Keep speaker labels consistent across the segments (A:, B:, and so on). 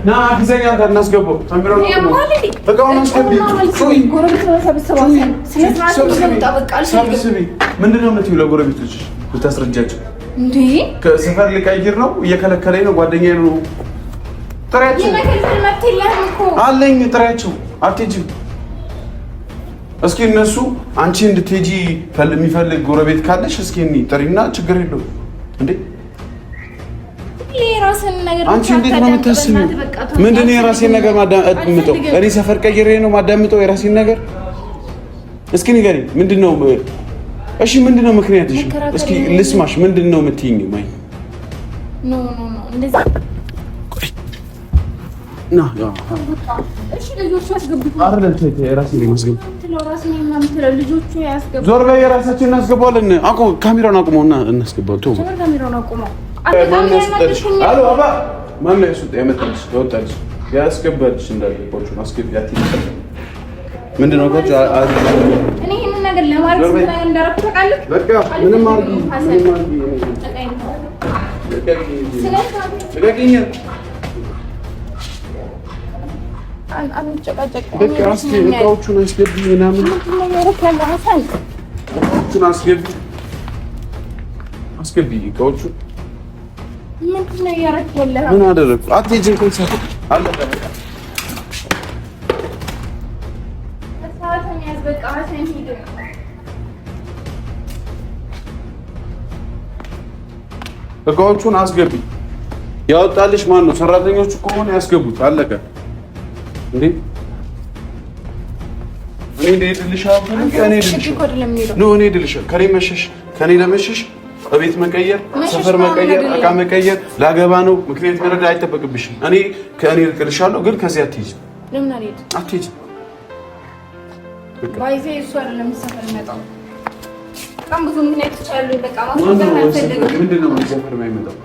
A: ና ጊዜኛ እናስገባው ተምረው ምንድነው የምትይው ለጎረቤቶች ልታስረጃቸው እንዴ? ከሰፈር ልቀይር ነው እየከለከለኝ ነው ጓደኛዬ ነው። ጥሪያቸው አለኝ ጥሪያቸው አትሄጂም። እስኪ እነሱ አንቺ እንድትሄጂ የሚፈልግ ጎረቤት ካለሽ እስኪ እኔ ጥሪና ችግር የለውም እንዴ አንቺ እንዴት ነው የምታስቢው? ምንድነው የራሴን ነገር ማዳምጠው? እኔ ሰፈር ቀይሬ ነው ማዳምጠው የራሴን ነገር? እስኪ ንገሪኝ ምንድነው? እሺ ምንድነው ምክንያትሽ? እስኪ ልስማሽ። ምንድነው የምትይኝ? ማይ ኖ እንደዛ ና ያ እሺ ልጆቹ ያስገቡት አይደል? ተይ የራሴን ማስገቡ ልጆቹ ያስገቡ። ዞር በይ የራሳችንን እናስገባለን። ካሜራውን አቁመውና እናስገባው። ተው ካሜራውን አቁመው። አሎ አባ ማን ነው እሱ? ያመጣልሽ ተወጣልሽ ያስገባልሽ እንዳልቆቹ ማስገቢያት ይችላል። ምንድነው ቆጭ እኔ ይሄን ነገር ለማድረግ ስለሆነ እንዳረኩ ተቃልክ በቃ ምንም አርጊ ስለዚህ አንጨቃጨቅ በቃ እቃዎቹን አስገቢ ምናምን አስገቢ እቃዎቹን ምንድነው ያረከለ? ምን አደረኩ? አትሄጂም ኮንሰርት አለ በቃ እቃዎቹን አስገቢ። ያወጣልሽ ማን ነው? ሰራተኞቹ ከሆነ ያስገቡት። አለቀ እንዴ? እኔ ልልሻለሁ። እኔ ልልሻለሁ። ከኔ መሸሽ ከኔ ለመሸሽ በቤት መቀየር፣ ሰፈር መቀየር፣ እቃ መቀየር ላገባ ነው ምክንያት መረዳ አይጠበቅብሽም። እኔ ከእኔ ልክልሻለሁ፣ ግን ከዚህ አትሄጂም። ለምን አልሄድም? አትሄጂም። ባይዜ እሱ አይደለም ሰፈር መጣው በጣም ብዙ ምክንያቶች አሉ። በቃ ማስፈቀድ አልፈልግም። ምንድነው ሰፈር የማይመጣው?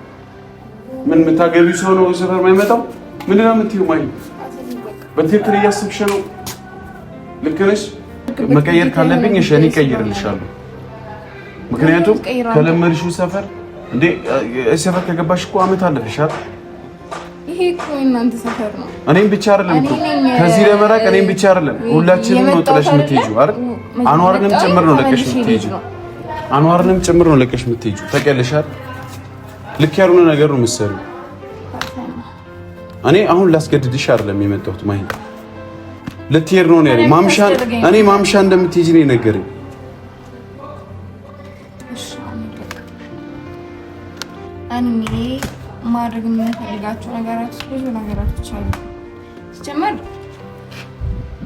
A: ምን የምታገቢው ሰው ነው ሰፈር የማይመጣው? ምንድነው የምትይው? ማይ በትክክል እያሰብሽ ነው። ልክ ነሽ። መቀየር ካለብኝ እሺ እኔ እቀይርልሻለሁ። ምክንያቱም ከለመድሽው ሰፈር እንዴ ሰፈር ከገባሽ እኮ አመት አለፈሽ አይደል? ይሄ እኮ እናንተ ሰፈር ነው። እኔም ብቻ አይደለም እኮ ከዚህ ለመራቅ እኔም ብቻ አይደለም ሁላችንም ነው ጥለሽ የምትሄጂው አይደል? አንዋርንም ጭምር ነው ለቀሽ የምትሄጂው። አንዋርንም ጭምር ነው ለቀሽ የምትሄጂው። ታውቂያለሽ አይደል? ልክ ያልሆነ ነገር ነው የምትሰሪው። እኔ አሁን ላስገድድሽ አይደለም የመጣሁት። ማይ ልትሄድ ነው ያለኝ ማምሻን። እኔ ማምሻ እንደምትሄጂ ነው የነገረኝ። እኔ ማድረግ የምፈልጋቸው ነገሮች ብዙ ነገሮች አሉ። ሲጀመር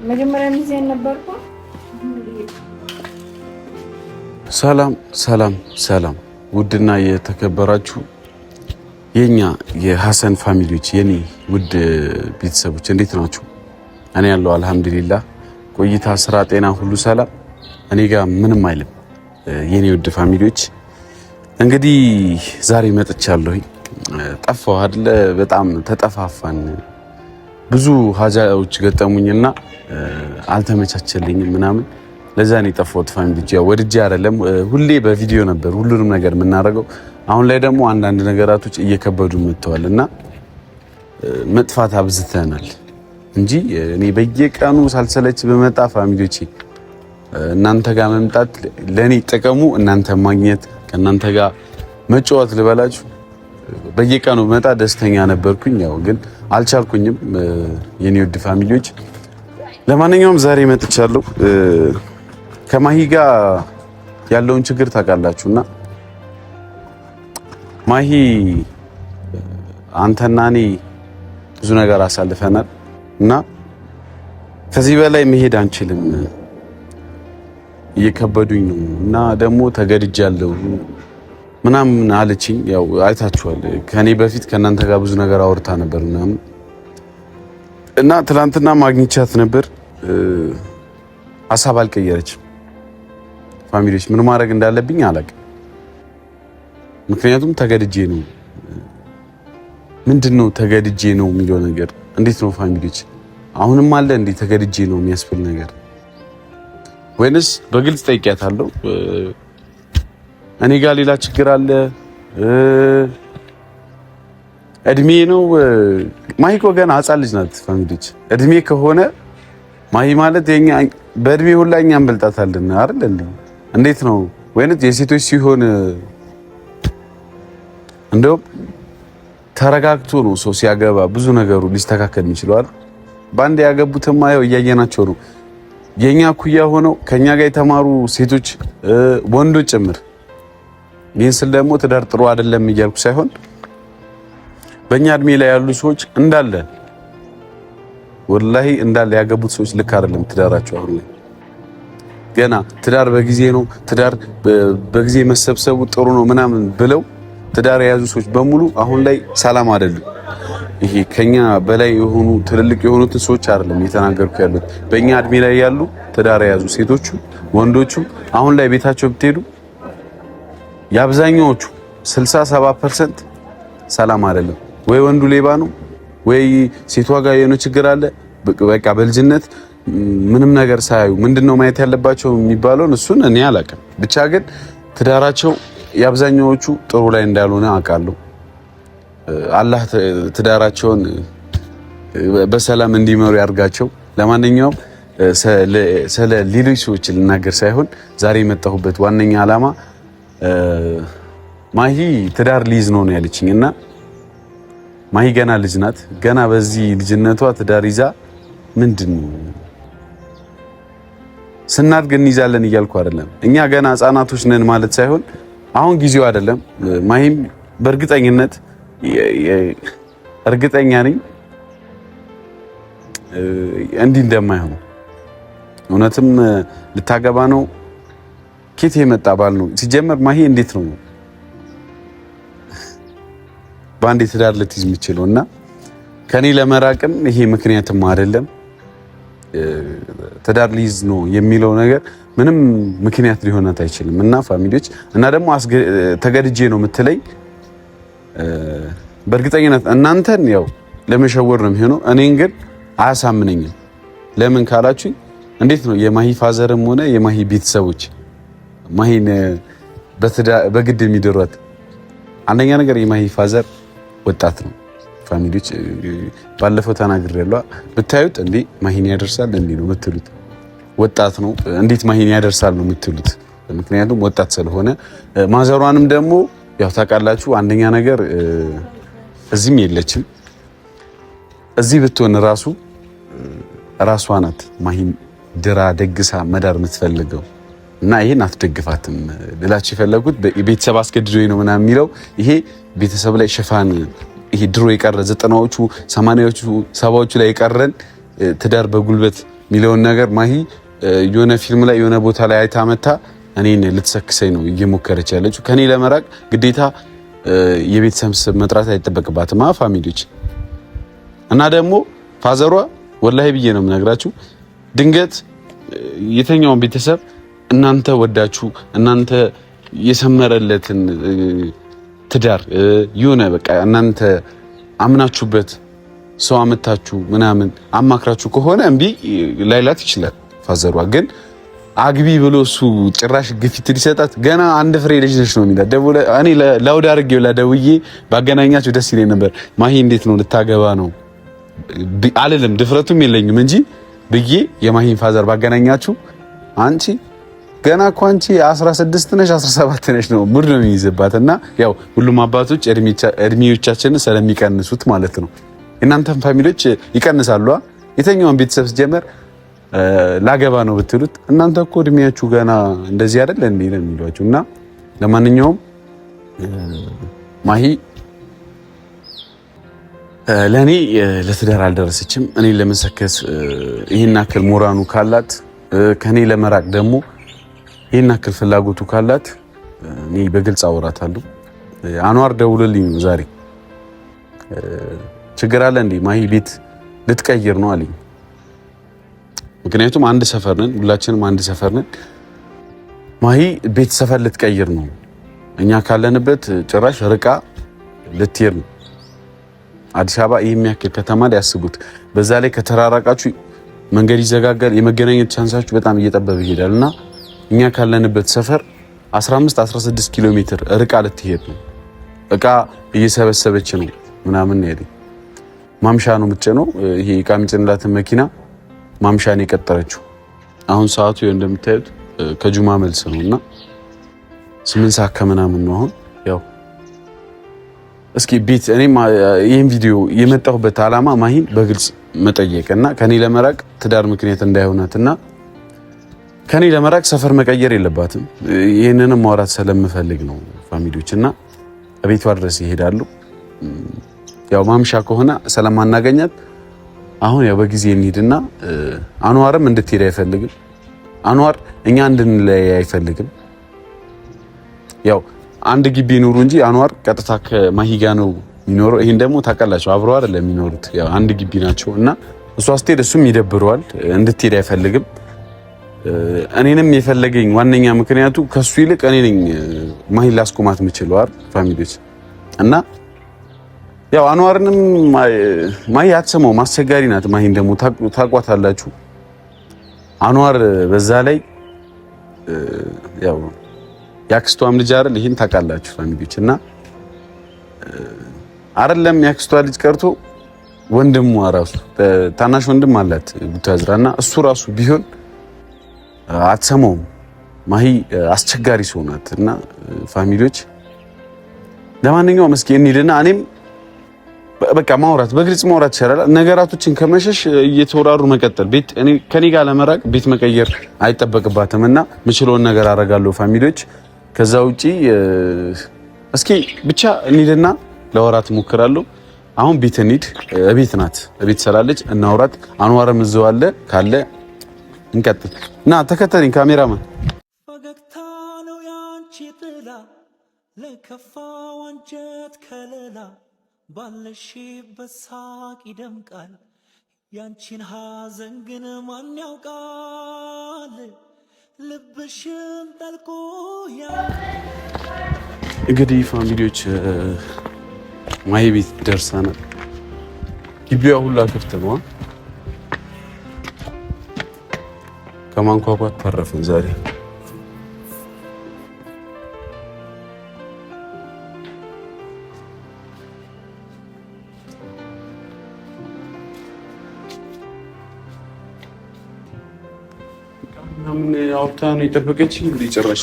A: መጀመሪያ ጊዜ ነበርኩ። ሰላም ሰላም ሰላም! ውድና የተከበራችሁ የኛ የሐሰን ፋሚሊዎች የኔ ውድ ቤተሰቦች እንዴት ናችሁ? እኔ ያለው አልሐምዱሊላህ። ቆይታ፣ ስራ፣ ጤና ሁሉ ሰላም። እኔ ጋር ምንም አይልም። የኔ ውድ ፋሚሊዎች እንግዲህ ዛሬ መጥቻለሁኝ። ጠፋሁ አይደለ? በጣም ተጠፋፋን። ብዙ ሀጃዎች ገጠሙኝና አልተመቻቸልኝም ምናምን። ለዛ ነው የጠፋሁት ፋሚሊዎች። ያው ወድጄ አይደለም፣ ሁሌ በቪዲዮ ነበር ሁሉንም ነገር የምናደርገው። አሁን ላይ ደግሞ አንዳንድ ነገራቶች እየከበዱ መጥተዋልና መጥፋት አብዝተናል እንጂ እኔ በየቀኑ ሳልሰለች በመጣ ፋሚሊዎቼ እናንተ ጋር መምጣት ለኔ ጥቅሙ እናንተ ማግኘት ከእናንተ ጋር መጫወት ልበላችሁ። በየቀኑ መጣ ደስተኛ ነበርኩኝ። ያው ግን አልቻልኩኝም የኔ ውድ ፋሚሊዎች። ለማንኛውም ዛሬ መጥቻለሁ። ከማሂ ጋር ያለውን ችግር ታውቃላችሁና ማሂ አንተና እኔ ብዙ ነገር አሳልፈናል እና ከዚህ በላይ መሄድ አንችልም። እየከበዱኝ ነው እና ደግሞ ተገድጃለሁ ምናምን አለችኝ። ያው አይታችኋል፣ ከኔ በፊት ከእናንተ ጋር ብዙ ነገር አውርታ ነበር ምናምን እና ትላንትና ማግኘቻት ነበር። ሀሳብ አልቀየረችም። ፋሚሊዎች ምን ማድረግ እንዳለብኝ አላውቅም። ምክንያቱም ተገድጄ ነው። ምንድነው ተገድጄ ነው የሚለው ነገር እንዴት ነው ፋሚሊዎች? አሁንም አለ እንዴ ተገድጄ ነው የሚያስብል ነገር? ወይንስ በግልጽ ጠይቂያታለሁ። እኔ ጋር ሌላ ችግር አለ እድሜ ነው። ማሂ እኮ ገና ሕፃን ልጅ ናት። ፋሚሊዎች እድሜ ከሆነ ማሂ ማለት የኛ በእድሜ ሁላ እኛ እንበልጣታለን አይደል እንዴ? እንዴት ነው ወይንስ የሴቶች ሲሆን እንደው ተረጋግቶ ነው ሰው ሲያገባ ብዙ ነገሩ ሊስተካከል ይችላል። ባንድ ያገቡትማ ያው እያየናቸው ነው። የኛ ኩያ ሆነው ከኛ ጋር የተማሩ ሴቶች ወንዶች ጭምር። ይህን ስል ደግሞ ትዳር ጥሩ አይደለም እያልኩ ሳይሆን በእኛ እድሜ ላይ ያሉ ሰዎች እንዳለ ወላሂ እንዳለ ያገቡት ሰዎች ልክ አይደለም ትዳራቸው። አሁን ላይ ገና ትዳር በጊዜ ነው ትዳር በጊዜ መሰብሰቡ ጥሩ ነው ምናምን ብለው ትዳር የያዙ ሰዎች በሙሉ አሁን ላይ ሰላም አይደሉም። ይሄ ከኛ በላይ የሆኑ ትልልቅ የሆኑትን ሰዎች አይደለም እየተናገርኩ ያሉት። በእኛ እድሜ ላይ ያሉ ትዳር የያዙ ሴቶቹ ወንዶቹ አሁን ላይ ቤታቸው ብትሄዱ የአብዛኛዎቹ 60-70% ሰላም አይደለም። ወይ ወንዱ ሌባ ነው ወይ ሴቷ ጋር የሆነ ችግር አለ። በቃ በልጅነት ምንም ነገር ሳያዩ ምንድነው ማየት ያለባቸው የሚባለውን እሱን እኔ አላውቅም። ብቻ ግን ትዳራቸው የአብዛኛዎቹ ጥሩ ላይ እንዳልሆነ አውቃለሁ። አላህ ትዳራቸውን በሰላም እንዲመሩ ያርጋቸው። ለማንኛውም ስለ ሌሎች ሰዎች ልናገር ሳይሆን ዛሬ የመጣሁበት ዋነኛ ዓላማ ማሂ ትዳር ሊይዝ ነው ያለችኝ እና ማሂ ገና ልጅ ናት። ገና በዚህ ልጅነቷ ትዳር ይዛ ምንድነው ስናድግ እንይዛለን እያልኩ አይደለም። እኛ ገና ህፃናቶች ነን ማለት ሳይሆን አሁን ጊዜው አይደለም። ማሂም በእርግጠኝነት እርግጠኛ ነኝ እንዲህ እንደማይሆን። እውነትም ልታገባ ነው። ኬት የመጣ ባል ነው ሲጀመር። ማሂ እንዴት ነው በአንዴ ትዳር ልትይዝ የምችለው? እና ከኔ ለመራቅም ይሄ ምክንያትም አይደለም። ትዳር ሊይዝ ነው የሚለው ነገር ምንም ምክንያት ሊሆናት አይችልም። እና ፋሚሊዎች እና ደግሞ ተገድጄ ነው የምትለኝ በእርግጠኝነት እናንተን ያው ለመሸወር ነው የሚሆነው። እኔን ግን አያሳምነኝም። ለምን ካላችሁኝ እንዴት ነው የማሂ ፋዘርም ሆነ የማሂ ቤተሰቦች ማሂን በግድ የሚድሯት? አንደኛ ነገር የማሂ ፋዘር ወጣት ነው። ፋሚሊዎች ባለፈው ተናግሬያለሁ። ብታዩት እንዴ ማሂን ያደርሳል እንዴ ነው የምትሉት። ወጣት ነው እንዴት ማሂን ያደርሳል ነው የምትሉት። ምክንያቱም ወጣት ስለሆነ። ማዘሯንም ደግሞ ያው ታውቃላችሁ። አንደኛ ነገር እዚህም የለችም። እዚህ ብትሆን ራሷ ናት ማሂን ድራ ደግሳ መዳር የምትፈልገው እና ይሄን አትደግፋትም ልላችሁ የፈለጉት ቤተሰብ አስገድዶኝ ነው ምናምን የሚለው ይሄ ቤተሰብ ላይ ሽፋን ይሄ ድሮ የቀረ 90ዎቹ 80ዎቹ 70ዎቹ ላይ የቀረን ትዳር በጉልበት የሚለውን ነገር ማሂ የሆነ ፊልም ላይ የሆነ ቦታ ላይ አይታ መታ እኔን ልትሰክሰኝ ነው እየሞከረች ያለችው። ከኔ ለመራቅ ግዴታ የቤተሰብ ስም መጥራት አይጠበቅባትም ፋሚሊዎች። እና ደግሞ ፋዘሯ ወላሂ ብዬ ነው የምነግራችሁ ድንገት የተኛውን ቤተሰብ እናንተ ወዳችሁ እናንተ የሰመረለትን ትዳር የሆነ በቃ እናንተ አምናችሁበት ሰው አመታችሁ ምናምን አማክራችሁ ከሆነ እምቢ ላይላት ይችላል። ፋዘሯ ግን አግቢ ብሎ እሱ ጭራሽ ግፊት ሊሰጣት ገና አንድ ፍሬ ልጅ ነሽ ነው የሚላት። ደውለ እኔ ላውድ አድርጌው ላደውዬ ባገናኛችሁ ደስ ይለኝ ነበር። ማሂ እንዴት ነው ልታገባ ነው አልልም፣ ድፍረቱም የለኝም እንጂ ብዬ የማሂን ፋዘር ባገናኛችሁ አንቺ ገና እኮ አንቺ 16 ነሽ 17 ነሽ ነው ሙድ ነው የሚይዝባት። እና ያው ሁሉም አባቶች እድሜዎቻችንን ስለሚቀንሱት ማለት ነው። እናንተም ፋሚሊዎች ይቀንሳሉ። የተኛውን ቤተሰብ ሲጀመር ላገባ ነው ብትሉት እናንተ እኮ እድሜያችሁ ገና እንደዚህ አይደል እንዴ ነው የሚሏችሁ። እና ለማንኛውም ማሂ ለኔ ለትዳር አልደረሰችም። እኔ ለመሰከስ ይሄን አክል ሞራኑ ካላት ከኔ ለመራቅ ደግሞ ይሄን አክል ፍላጎቱ ካላት እኔ በግልጽ አወራታለሁ። አንዋር ደውልልኝ ዛሬ ችግር አለ እንዴ ማሂ ቤት ልትቀይር ነው አለኝ። ምክንያቱም አንድ ሰፈር ነን፣ ሁላችንም አንድ ሰፈር ነን። ማሂ ቤት ሰፈር ልትቀይር ነው። እኛ ካለንበት ጭራሽ ርቃ ልትሄድ ነው። አዲስ አበባ ይሄ የሚያክል ከተማ ላይ ያስቡት። በዛ ላይ ከተራራቃችሁ መንገድ ይዘጋጋል፣ የመገናኘት ቻንሳችሁ በጣም እየጠበበ ይሄዳልና እኛ ካለንበት ሰፈር 15-16 ኪሎ ሜትር ርቃ ልትሄድ ነው። እቃ እየሰበሰበች ነው። ምናምን ያለኝ ማምሻ ነው የምትጭነው። ይሄ ዕቃ የሚጭንላትን መኪና ማምሻን የቀጠረችው። አሁን ሰዓቱ እንደምታዩት ከጁማ መልስ ነውና 8 ሰዓት ከምናምን ነው አሁን። ያው እስኪ ቤት እኔም ይሄን ቪዲዮ የመጣሁበት አላማ ማሂን በግልጽ መጠየቅና ከኔ ለመራቅ ትዳር ምክንያት እንዳይሆናትና ከኔ ለመራቅ ሰፈር መቀየር የለባትም። ይሄንንም ማውራት ስለምፈልግ ነው ፋሚሊዎችና ቤቷ ድረስ ይሄዳሉ። ያው ማምሻ ከሆነ ስለማናገኛት አሁን ያው በጊዜ እንሂድና አንዋርም እንድትሄድ አይፈልግም። አንዋር እኛ እንድንለያይ አይፈልግም። ያው አንድ ግቢ ኑሩ እንጂ አንዋር ቀጥታ ከማሂ ጋር ነው የሚኖረው። ይሄን ደግሞ ታውቃላችሁ፣ አብረው አይደለም የሚኖሩት፣ ያው አንድ ግቢ ናቸው እና እሷ ስትሄድ እሱም ይደብረዋል፣ እንድትሄድ አይፈልግም። እኔንም የፈለገኝ ዋነኛ ምክንያቱ ከሱ ይልቅ እኔ ነኝ ማሂን ላስቆማት የምችለው አይደል ፋሚሊዎች። እና ያው አንዋርንም ማሂ አትሰማውም፣ አስቸጋሪ ናት። ማሂን ደግሞ ታቋታላችሁ። አንዋር በዛ ላይ ያው ያክስቷም ልጅ አይደል፣ ይሄን ታውቃላችሁ ፋሚሊዎች። እና አይደለም ያክስቷ ልጅ ቀርቶ ወንድሟ ራሱ ታናሽ ወንድም አላት ቡታዝራና እሱ ራሱ ቢሆን አትሰማውም። ማሂ አስቸጋሪ ሰው ናት። እና ፋሚሊዎች ለማንኛውም እስኪ እንሂድና እኔም በቃ ማውራት በግልጽ ማውራት ይችላል። ነገራቶችን ከመሸሽ እየተወራሩ መቀጠል። ቤት እኔ ከኔ ጋር ለመራቅ ቤት መቀየር አይጠበቅባትምና ምችለውን ነገር አደርጋለሁ ፋሚሊዎች። ከዛ ውጪ እስኪ ብቻ እንሂድና ለወራት ሞክራለሁ። አሁን ቤት እንሂድ። ቤት ናት፣ ቤት ስላለች እናውራት። አንዋርም እዛው አለ ካለ እንቀጥል። ና ተከተለኝ ካሜራማን።
B: ፈገግታ ነው ያንቺ ጥላ ለከፋ ወንጀት ከለላ ባለሽበት ሳቅ ይደምቃል ያንቺን ሐዘን ግን ማን ያውቃል ልብሽን ጠልቆ
A: እንግዲህ ፋሚሊዎች ማሂ ቤት ደርሰናል። ግቢዋ ሁላ ክፍት ነው። ከማንኳኳት ተረፍን ዛሬ። ምን አውጥታ ነው የጠበቀችኝ? እንግዲህ ጭራሽ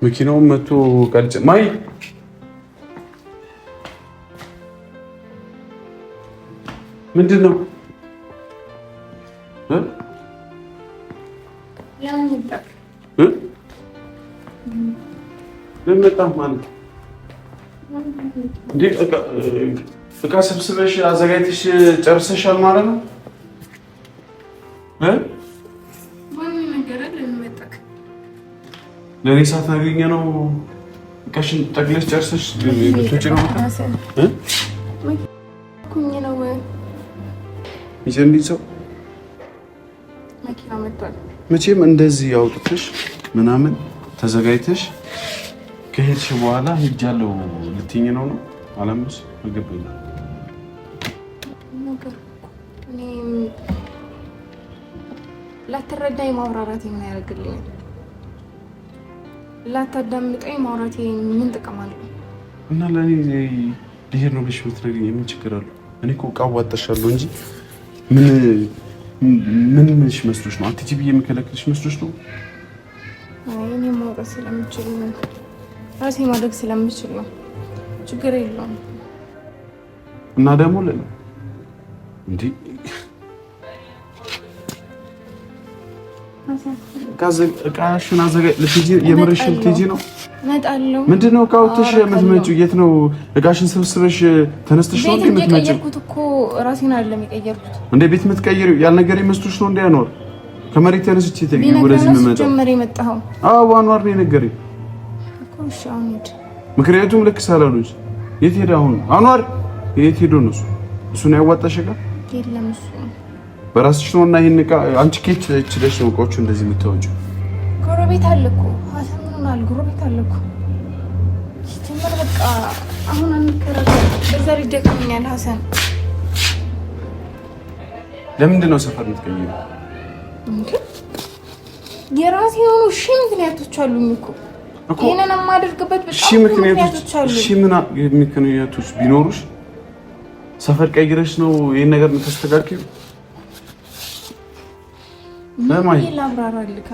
A: መኪናውን መቶ ቀልጭ ማሂ ምንድን ነው? ለምጣም ማለት እንዴ? እቃ ሰብስበሽ አዘጋጅተሽ ጨርሰሻል ማለት ነው? ለኔ ሳትነግሪኝ ነው እቃሽን ጠቅለሽ ጨርሰሽ ልትወጪ ነው? ሰው መቼም እንደዚህ አውጥተሽ ምናምን ተዘጋጅተሽ ከሄድሽ በኋላ ሄጃለሁ ልትይኝ ነው አላምሽ? አልገባኝም።
C: ላትረዳኝ ማብራራቴ ምን ያደርግልኛል? ላታዳምጠኝ ማውራቴ ምን ጥቅም አለው?
A: እና ለኔ ልሄድ ነው ብለሽ ብትነግሪኝ ምን ችግር አለው? እኔ እኮ ዕቃ አዋጣሻለሁ እንጂ ምን ምንሽ መስሎሽ ነው? አትጂ ብዬ የምከለክልሽ መስሎሽ ነው?
C: እኔ ማውጣት ስለምችል ነው፣ ራሴ ማድረግ ስለምችል ነው። ችግር የለውም።
A: እና ደግሞ እንዴ እቃሽን አዘጋጅ ልትሄጂ የምርሽ ልትሄጂ ነው?
C: እመጣለሁ።
A: ምንድን ነው እቃውትሽ የምትመጪው? የት ነው እቃሽን ሰብስበሽ ተነስተሽ ነው እንዴ የምትመጪው?
C: የቀየርኩት እኮ ራሴን አይደለም የቀየርኩት።
A: እንዴ ቤት የምትቀይሪው ያልነገረኝ መስሎሽ ነው? እንዲያኖር ከመሬት ተነስቼ ወደዚህ የምመጣው
C: ጀመረ የመጣው?
A: አዎ አንዋር ነው የነገረኝ
C: እኮ። እሺ አሁን ሂድ።
A: ምክንያቱም ልክ ሳላሉኝ የት ሄደ? አሁን አንዋር የት ሄዶ ነው? እሱ ነው ያዋጣሽ እቃ?
C: የለም እሱ
A: በራስሽ ነው። እና ይሄን እቃ አንቺ ኬት ችለሽ ነው እቃዎቹ እንደዚህ የምታወጪው?
C: ጎረቤት አለ እኮ ሀሰኑናል። ጎረቤት አለ እኮ ሲጀመር በቃ አሁን አንከራከር። በዛ ላይ ደክሞኛል ሀሰን።
A: ለምንድን ነው ሰፈር የምትቀይሪው?
C: እንዴ የራሴ የሆኑ ሺህ ምክንያቶች አሉኝ እኮ። ይሄንን የማደርግበት በጣም
A: ምክንያቶች ቢኖሩሽ ሰፈር ቀይረሽ ነው ይሄን ነገር የምታስተካክዪው? ለማይ
C: ላብራራልህ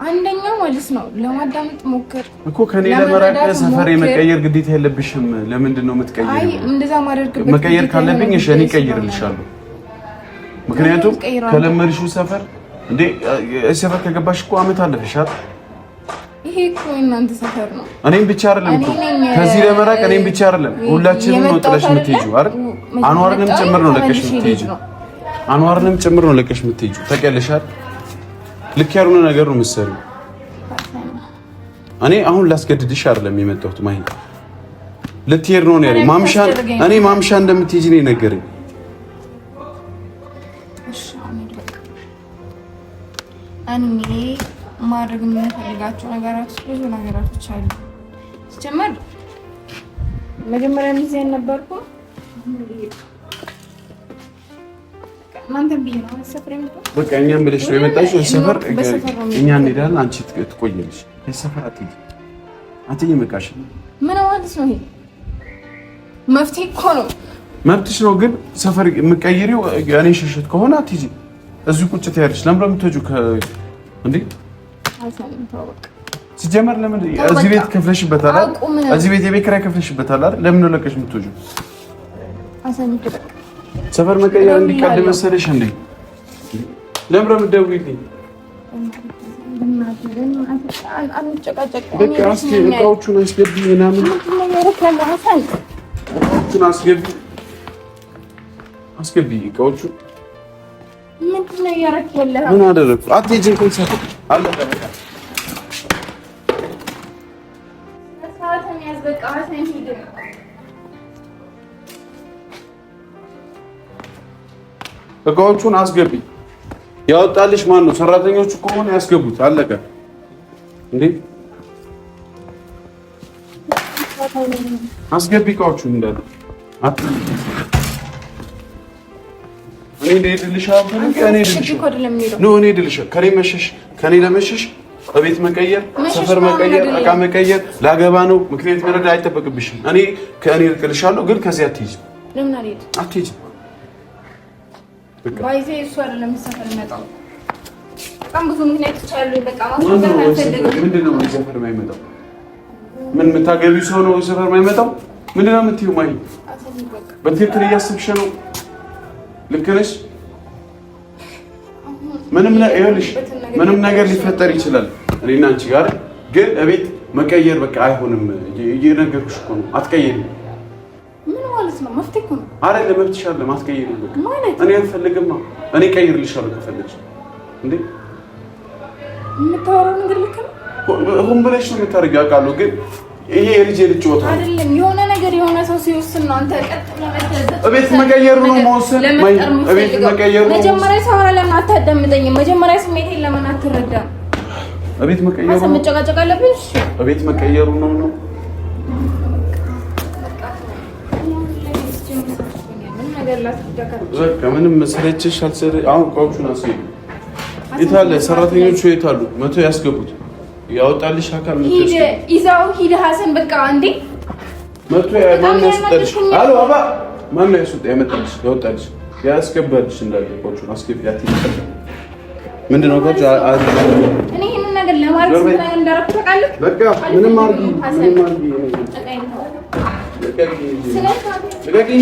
C: አንደኛው ማለት ነው ለማዳመጥ ሞክር
A: እኮ ከኔ ለመራቅ ሰፈር የመቀየር ግዴታ የለብሽም። ለምንድን ነው የምትቀይሪው?
C: አይ እንደዛ ማደርግበት
A: መቀየር ካለብኝ እሺ እኔ እቀይርልሻለሁ። ምክንያቱም ከለመድሽው ሰፈር እንዴ ሰፈር ከገባሽ እኮ አመት አለፈሽ አይደል?
C: ይሄ እኮ እናንተ ሰፈር ነው።
A: እኔም ብቻ አይደለም እኮ ከዚህ ለመራቅ እኔም ብቻ አይደለም ሁላችንም ነው ጥለሽ የምትሄጂው አይደል? አንዋርንም ጭምር ነው ለቀሽ የምትሄጂው። አንዋርንም ጭምር ነው ለቀሽ የምትሄጂው። ታውቂያለሽ አይደል? ልክ ያልሆነ ነገር ነው የምትሰሪው። እኔ አሁን ላስገድድሽ አይደለም የመጣሁት ማይ ልትሄድ ነው ያለኝ። ማምሻ እንደምትሄጂ ነው የነገረኝ።
C: እኔ ማድረግ የምፈልጋቸው ነገራቶች ብዙ ነገራቶች አሉ። ሲጀመር መጀመሪያ ጊዜ ነበርኩ ማንተም ቢሆን ነው ሰፈር የመጣው።
A: በቃ እኛም ብለሽ ነው የመጣሽው ሰፈር። እኛ እንሄዳለን፣ አንቺ ትቆያለሽ። ሰፈር አትይኝ መቃሽ
C: ምን ማለት ነው? ይሄ መፍትሄ እኮ ነው።
A: መብትሽ ነው፣ ግን ሰፈር የምትቀይሪው እኔ ሸሸት ከሆነ አትይኝ። እዚሁ ቁጭ ትያለሽ። ለምን የምትወጪው እንዴ? ሲጀመር ለምን እዚህ ቤት ከፍለሽበታል አይደል? እዚህ ቤት የቤት ኪራይ ከፍለሽበታል አይደል? ለምን ነው ለቀሽ የምትወጪው? ሰፈር መቀየር እንዲቀል መሰለሽ እንዴ? ለምን ነው የምትደውይልኝ? በቃ እቃዎቹን አስገቢ ምናምን አስገቢ እቃዎቹን
C: ምንድን ነው እያደረክ ያለኸው?
A: ምን አደረግኩ? አትሄጂም እኮ ሰፈር አለቀ በቃ። እቃዎቹን አስገቢ። ያወጣልሽ ማን ነው? ሰራተኞቹ ከሆነ ያስገቡት። አለቀ እንዴ? አስገቢ እቃዎቹን እንዳለ እኔ ለመሸሽ እቤት መቀየር፣ ሰፈር መቀየር፣ እቃ መቀየር ላገባ ነው። ምክንያት መረዳ አይጠበቅብሽም። እኔ ከእኔ እልክልሻለሁ፣ ግን ከዚህ አትሄጂም።
C: ለምን አልሄድም?
A: አትሄጂም።
C: ባይዜ እሱ አይደለም ሰፈር መጣው። በጣም ብዙ ምክንያቶች አሉ። በቃ ማስፈቀድ አልፈልግም።
A: ምንድን ነው ሰፈር የማይመጣው? ምን የምታገቢው ሰው ነው ሰፈር የማይመጣው? ምንድን ነው የምትይው? ማይ በትክክል እያሰብሽ ነው? ልክ ነሽ። ምንም ነገር ሊፈጠር ይችላል እኔና አንቺ ጋር፣ ግን እቤት መቀየር በቃ አይሆንም። እየነገርኩሽ እኮ ነው። አትቀየሪም።
C: ምን ማለት ነው? መፍትሄ እኮ ነው
A: አይደል? መብትሽ አለ። አትቀየሪም በቃ ማለት እኔ አልፈልግም። እኔ ቀይርልሻለሁ ከፈለግሽ። እንዴ
C: የምታወራው ነገር ልክ ነው።
A: ሆን ብለሽ ነው የምታደርጊው አውቃለሁ፣ ግን ይሄ የልጅ ጨዋታ
C: አይደለም። የሆነ ነገር የሆነ ሰው ሲወስን ነው አንተ ቀጥ ብለህ
A: እቤት መቀየሩ ነው መወሰን። እቤት መቀየሩ ነው።
C: መጀመሪያ ሳወራ ለምን አታዳምጠኝም? መጀመሪያ ስሜቴን ለምን አትረዳም?
A: እቤት መቀየሩ ነው።
C: መጨቃጨቅ አለብን? እሺ
A: እቤት መቀየሩ ነው። በቃ ምንም መሰለችሽ አልሰረ አሁን እቃዎቹን አስገቢ። የት አለ? ሰራተኞቹ የት አሉ? መቶ ያስገቡት። ያወጣልሽ አካል መቶ
C: ይዛው ሂድ ሀሰን። በቃ እንዴ
A: መቶ ማን ያስወጣልሽ? አሎ አባ ማን ነው ያስወጣ? ያመጣልሽ ያወጣልሽ ያስገባልሽ እንዳለ እቃዎቹን አስገቢ። አትይቀር ምንድነው ጋር
C: እኔ ይሄን ነገር ለማድረግ ስለሆነ እንዳረኩ ታውቃለህ።
A: በቃ ምንም አድርጊ ስለዚህ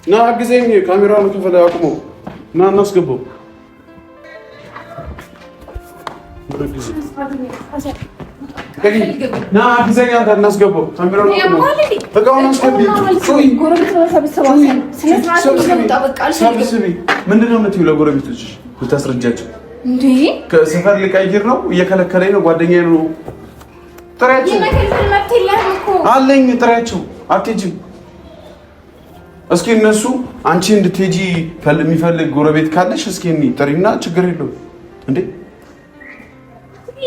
A: ና አግዘኝ። ካሜራውን ከፈለ አቁሞ ና እናስገባው። ና አግዘኝ። አንተ እናስገባው። ካሜራውን አቁሞ በቃውን አስገቢ። ሰብስቢ። ምንድን ነው የምትይው ለጎረቤቶችሽ? ልታስረጃቸው
C: እንዴ?
A: ከሰፈር ልቀይር ነው፣ እየከለከለኝ ነው። ጓደኛዬ ነው። ጥሪያቸው አለኝ። ጥሪያቸው አትሄጂም። እስኪ እነሱ አንቺ እንድትሄጂ የሚፈልግ ጎረቤት ካለሽ እስኪ ጥሪና ችግር የለውም እንዴ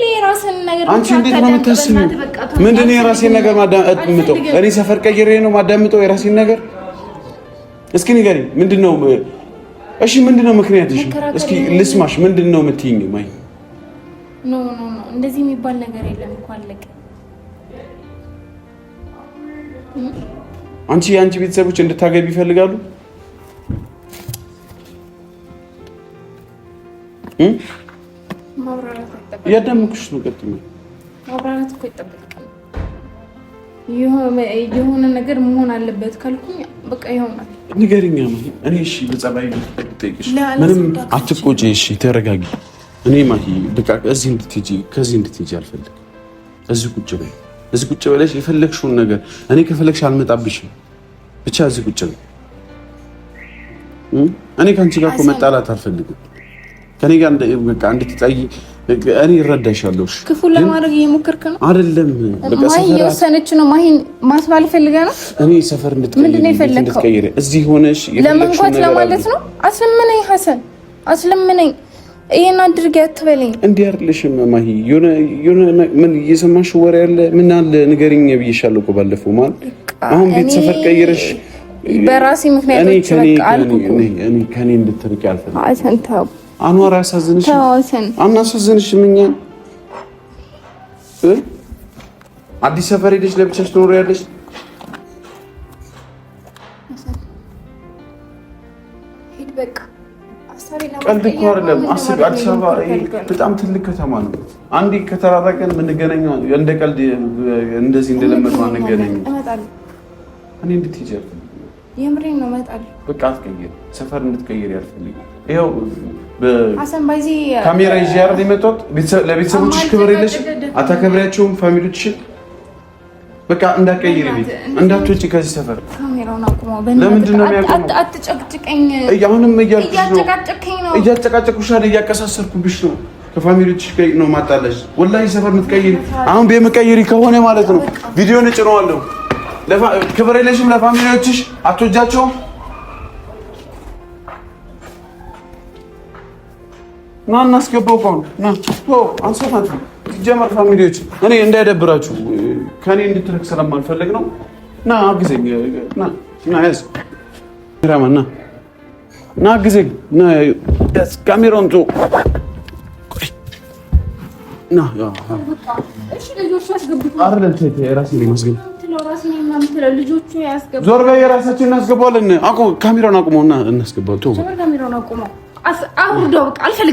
C: የራስን ነገር
A: አንቺ እንዴት ነው የምታስቢው? ምንድን ነው የራሴን ነገር ማዳምጠው? እኔ ሰፈር ቀይሬ ነው ማዳምጠው የራሴን ነገር? እስኪ ንገሪኝ፣ ምንድን ነው? እሺ ምንድን ነው ምክንያትሽ? እስኪ ልስማሽ። ምንድን ነው የምትይኝ? ማይ
C: ኖ እንደዚህ የሚባል ነገር የለም እኮ አለቀ።
A: የአንቺ ቤተሰቦች እንድታገቢ ይፈልጋሉ? እያዳመኩሽ ነው። ቀጥታ
C: ማብራራት እኮ ይጠበቃል። የሆነ ነገር መሆን አለበት ካልኩኝ በቃ ይሆናል።
A: ንገሪኛ ማሂ። እኔ እሺ በጸባይ ልጠይቅሽ፣ ምንም አትቆጪ። እሺ ተረጋጊ። እኔ ማሂ በቃ ከዚህ እንድትሄጂ አልፈልግም። እዚህ ቁጭ በለሽ የፈለግሽውን ነገር እኔ ከፈለግሽ አልመጣብሽም። ብቻ እዚህ ቁጭ በይ። እኔ ከአንቺ ጋር እኮ መጣላት አልፈልግም። ከኔ ጋር በቃ እንድትጣይ እኔ እረዳሻለሁ።
C: ክፉ ለማድረግ እየሞከርክ ነው
A: አይደለም? በቃ
C: ማሂ የወሰነች ነው። ማሂን ማስባል ፈልገህ ነው?
A: እኔ ሰፈር እንድትቀይሪ እዚህ ሆነሽ
C: ለመንኳት ለማለት ነው። አስለምነኝ ሐሰን፣ አስለምነኝ። ይሄን አድርጌ አትበለኝ።
A: እንዲህ አይደለሽም ማሂ። የሆነ ምን እየሰማሽ ወሬ ያለ ምን አለ ንገሪኝ ብዬሻለሁ እኮ ባለፈው። ማለት አሁን ቤት ሰፈር ቀይረሽ
C: በራሴ ምክንያቶች በቃ አልኩ።
A: እኔ ከኔ እንድትርቂ አልፈልግም።
C: ሐሰን ተው።
A: አንዋር አሳዝንሽ አናሳዝንሽ? ምኛ አዲስ ሰፈር ሄደሽ ለብቻሽ ትኖሪያለሽ?
C: ሂድ በቃ።
A: ቀልድ እኮ አይደለም። አዲስ አበባ በጣም ትልቅ ከተማ ነው። አንዴ ከተራራቀን የምንገናኘው እንደ ቀልድ እንደዚህ እንደለመድነው አንገናኝም። እኔ እንድትሄጂ አልፈልግም።
C: የምሬን ነው። እመጣለሁ።
A: በቃ አትቀይሪ፣ ሰፈር እንድትቀይሪ አልፈልግም። ይኸው
C: ሐሰን ባይዚ
A: ካሜራ ይዤ አይደል የመጣሁት። ለቤተሰቦችሽ ክብር የለሽ፣ አታከብሪያቸውም ፋሚሊዎችሽን። በቃ እንዳትቀይሪ፣ ቤት እንዳትወጪ ከዚህ ሰፈር።
C: ካሜራውን አቁመው።
A: ለምንድን ነው የሚያቆመው?
C: አትጨቅጭቀኝ።
A: አሁንም እያልኩሽ ነው።
C: እያጨቃጨቀኝ ነው።
A: እያጨቃጨኩሽ አይደል? እያቀሳሰርኩብሽ ነው። ከፋሚሊዎችሽ ጋር ነው ማጣላሽ። ወላሂ ሰፈር የምትቀይሪ አሁን ቤት የምትቀይሪ ከሆነ ማለት ነው ቪዲዮን እጭነዋለሁ። ክብር የለሽም ለፋሚሊዎችሽ፣ አትወጃቸውም። ና እናስገባው እኮ ና አንሰፋት ሲጀመር ፋሚሊዎች እኔ እንዳይደብራችሁ ከኔ እንድትርቅ ስለማልፈልግ ነው። ና አግዘኝ። ና ያዝ ካሜራማን ና አግዘኝ። ና ያዝ ካሜራውን ቶ ና
C: እሺ ልጆቹ ያስገቡት
A: አይደል? የራሴ ላይ ማስገብ
C: ልጆቹ ያስገቡ።
A: ዞር በይ። የራሳችን እናስገባዋለን። ካሜራውን አቁመውና እናስገባው።
C: ካሜራውን አቁመው አውርደው። በቃ አልፈልግም።